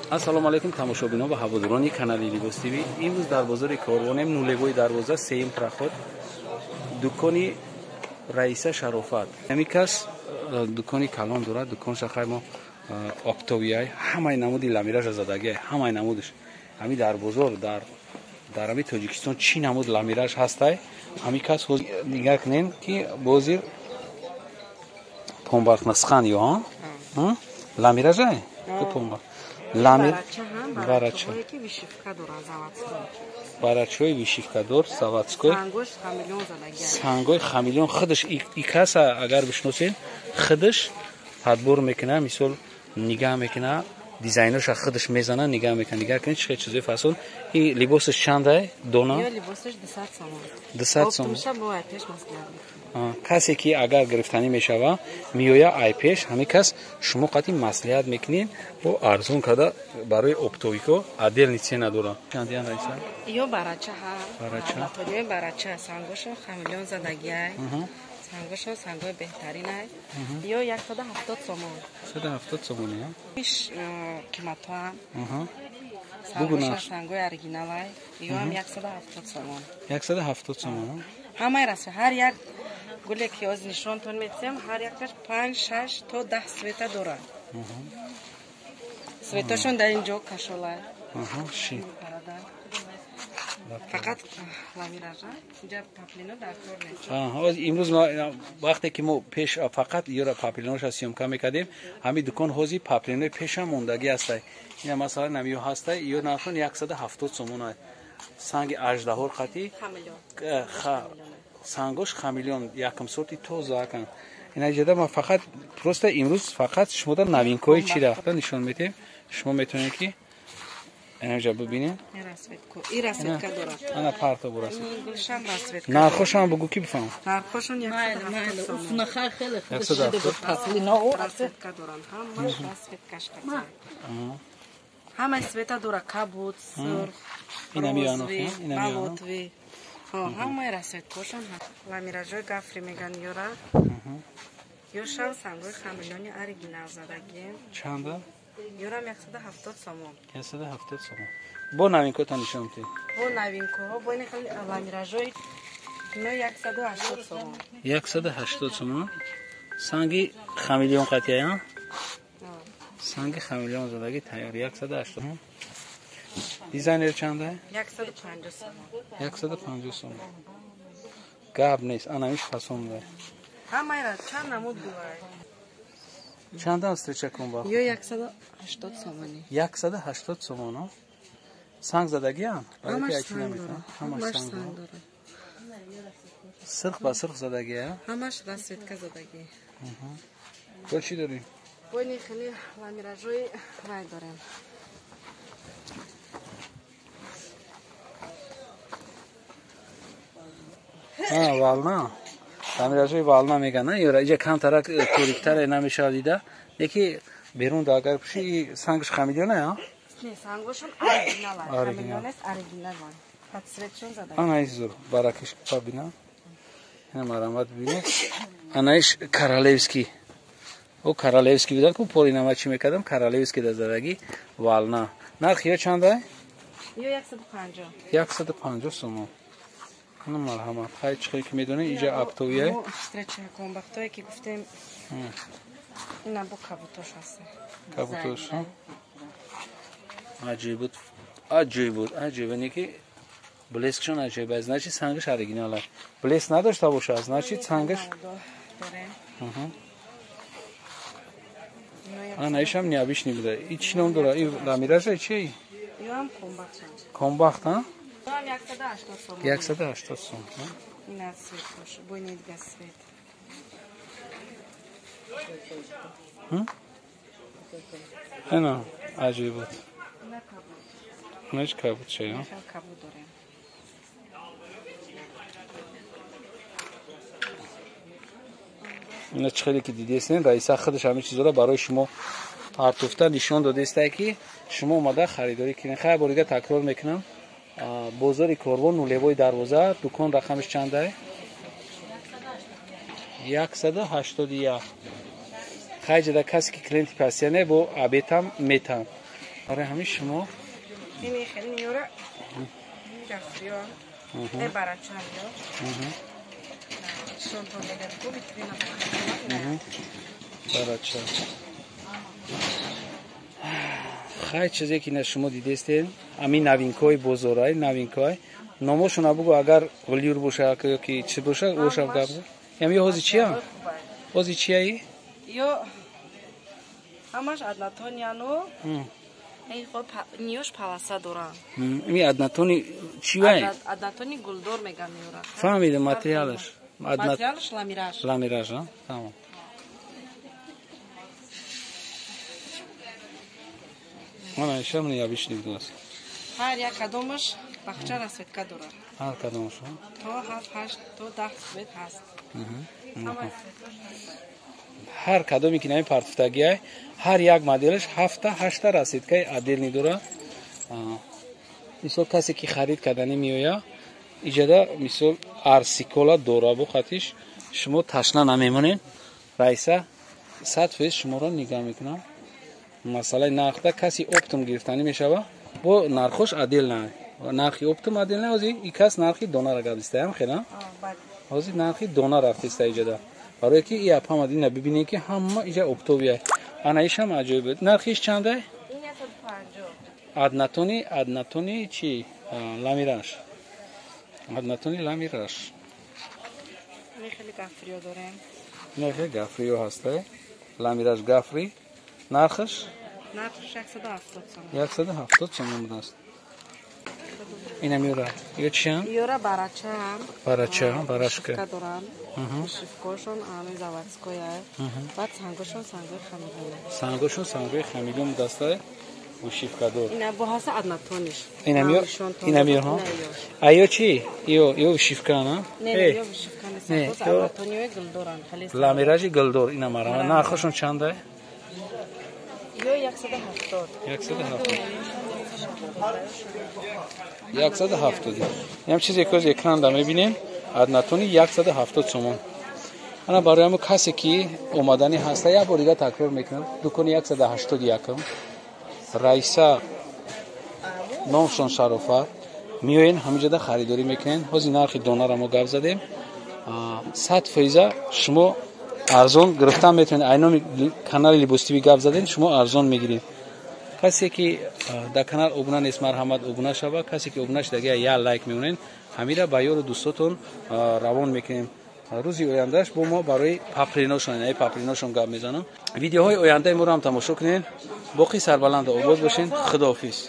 ассалому алайкум тамошобинон ва ҳаводорони канали Libos TV. Имрӯз дар бозори Корвонем нулевои дарвоза сеюм проход дукони Раиса Шарофат. Ҳамин кас дукони калон дорад, дуконша хаймо оптовияй, ҳамаи намуди ламиража задагияй, ҳамаи намудаш. Ҳамин дар бозор дар ҳамин Тоҷикистон чӣ намуд ламираж ҳастай? Ҳамин кас нигах нен ки бозир помбархнасхан ё ламиражай? Барачаҳои вишивкадор заводской сангой хамелеон худаш и каса агар бишносен худаш подбор мекуна, мисол нигаҳ мекуна, дизайноша худаш мезана, нигаҳ мекуна, нигаҳ кунед чӣ чизе фасон. И либосаш чандай дона? Либосаш 200 сомон. 200 сомон. Оптуша бо айпеш маслиҳат. کسی که اگر گرفتنی میشوه میویا ای پیش همین کس شما قطعی مصلحت میکنین و ارزون کده برای اپتویکو عدل نیچه نداره چندیان رئیسا یا براچه ها مطالعه براچه سنگوشو خمیلیون زدگیه سنگوشو سنگوی بهترین های یا 170 سومون 170 سومونه پیش قیمت ها سنگوشو سنگوی اریجینال های یا هم 170 سومون 170 سومون همه راسته هر یک گلی که از نشان تون میتیم هر یکش 5 6 تا 10 سویتا دارن سویتاشون در اینجا کشولای شی فقط لامیراژا اینجا پاپلینو در کار نیست امروز ما وقتی که ما پیش فقط یورا پاپلینوش سیمکا میکردیم همین دکان هوزی پاپلینو پیش هم موندگی است این مثلا نمیو هست یا نخون 170 سومون سنگ اژدهار خطی سنگوش خمیلیون یکم سورتی توزا کن اینا جدا ما فقط پروسته امروز فقط شما در نوینکوی چی رفته نشون میدیم شما میتونید که اینا جا ببینید این راسویت که داره انا پارتا براست گلشن راسویت نرخوش هم بگو کی بفهم نرخوشون 170 سومون نخر خیلی خوب 170 پاسلینا راسویت که دارن همش راسویت کش کردن همه سویتا داره کبوت سرخ روزوی مالوتوی همه راسویت کشون لامیراژای گفری میگن یورا یوشم سنگوی خمیلیونی اریجینال زدگی چنده؟ یورم 170 سومون 170 سومون با نوینکو تا نشون میدی با نوینکو ها با این خیلی لامیراژای نه 180 سومون 180 سومون سنگی خمیلیون قطعی ها سنگ خمیلیون زدگی تیار 180 دیزاینر چنده؟ 150 سومون 150 سومون گاب نیست انامیش فاسون داره همه را چند نمود دواره چند است چکون با؟ یا 180 سومونی 180 سومون ها سنگ زدگی هم؟ همش سنگ داره همش سنگ داره سرخ با سرخ زدگی ها؟ همش راسویت که زدگی تو چی داری؟ بوینی خیلی لامیراژوی رای داریم والنا لامیراژوی والنا میگن نه یورا اینجا کم ترک کوریکتر نمیشه دیده یکی بیرون داگر پشی سنگش خمیلیونه ها؟ نه سنگوشون اریجینال های خمیلیون است اریجینال های پتسویتشون زدگی آنایش زور براکش ببینم اینه مرامت ببینید آنایش کارالوسکی او کارالوسکی بودن که پولی نما چی میکردم کارالوسکی در زدگی والنا نرخ یا چنده؟ یا 150 150 سومون نه مرحمت خیلی چخیری که میدونه اینجا اپتویه استرچ کنبختایی که گفتیم اینا با کبوتوش هسته کبوتوش عجیب بود عجیب نیکی بلیسکشون عجیب از نچی سنگش اریجیناله بلیس نداشته باشه از نچی سنگش آنایش هم نیابیش نمیده این چی نام داره این لامیراژ چیه یا هم کنبخت ها 180 سومون 180 سومون این از سویت باشه بوینید گه سویت اینا عجیب بود اینش کبوت چه ها کبوت داریم اینا چخیلی که دیدیستین رئیسه خودش همه چیزا رو برای شما ارتوفته نشان داده است که شما اومده خریداری کنین خیلی بار دیگه تکرار میکنم بازار کاروان نوله‌وای دروازه دکان رقمش چنده 181 خیلی جدا کسی که کلینت پاسیانه با ابیتم میتم برای همین شما این خیلی میوره گفریو ای براچاریو شون تو نگه تو بیترینا براچا خیلی چیزی که شما دیدید همین نوینکای بزرگای نوینکای نامشون بگو اگر ولیور باشه که چی باشه اوشاب گفت یعنی حوزی چیه حوزی چیه یو همش ادناتونیانو ای خب نیوش پالاسا دوران می ادناتونی چی وای ادناتونی گلدور میگم میورا فهمیدم ماتریالش ماتریالش لامیراژ لامیراژ ها تمام من ایشم نیابیش دیدوست هر یک کدومش بخچه رسویدکا دوران هر کدومش تو 7 8 تو 10 سوید هست هر کدومی که نمی پرتفتگی هر یک مدلش 7 تا 8 تا رسیدکای عدل نداره مثلا کسی که خرید کردنی میویا ایجادا مثلا ارسیکولا دورا بو خاطیش شما تشنه نمیمونین رئیسا 100% شما رو نگاه میکنم مثلا نرخ کسی اپتوم گرفتنی میشه با نرخش عدل نه نرخی اپتوم عدل نه ازی این کس نرخی دونه را گذاشته هم خیلی ازی نرخی دونه رفته است ایجادا برای که این اپ هم ادین ببینید که همه اینجا اپتوبیه انایش هم عجیبه نرخش چنده این 150 ادناتونی چی لامیراژ ادناتونی لامیراژ خیلی گفریو داره نه خیلی گفریو هسته لامیراژ گفری نرخش 170 تومان بود است اینا میوره یا چی هم میوره براچه براشکه دوران شیفکوشون آمی زاواتسکویه بعد سنگوشون سنگوی خمیدون دسته و شیفکادور اینا بحث ادناتونیش اینا میور ها ایو چی ایو شیفکانه نه ایو شیفکانه سنگوش ادناتونیوی گلدوران لامیراژی گلدور اینا مرا نرخشون چنده ایو 170 هم چیزی که از اکران دا میبینیم ادناتونی 170 تومان انا برای همون کسی که اومدنی هسته یا بار دیگه تکرار میکنم دکان 181 رئیسا نامشون شرافت میوین همینجا دا خریداری میکنین حاضی نرخی دونه را ما گفت زدیم 100% شما ارزان گرفتن میتونید اینا کانال لیبوس تیوی گفت زدین شما ارزان میگیرید کسی که در کانال ابونه نیست مرحمت ابونه شوه کسی که ابونه شده یا لایک میونین همیشه با یار و دوستاتون روان میکنیم روزی آیندهش با ما برای پاپریناشون گپ میزنم ویدیوهای آینده ما رو هم تماشا کنین باقی سربلند و آباد باشین خداحافظ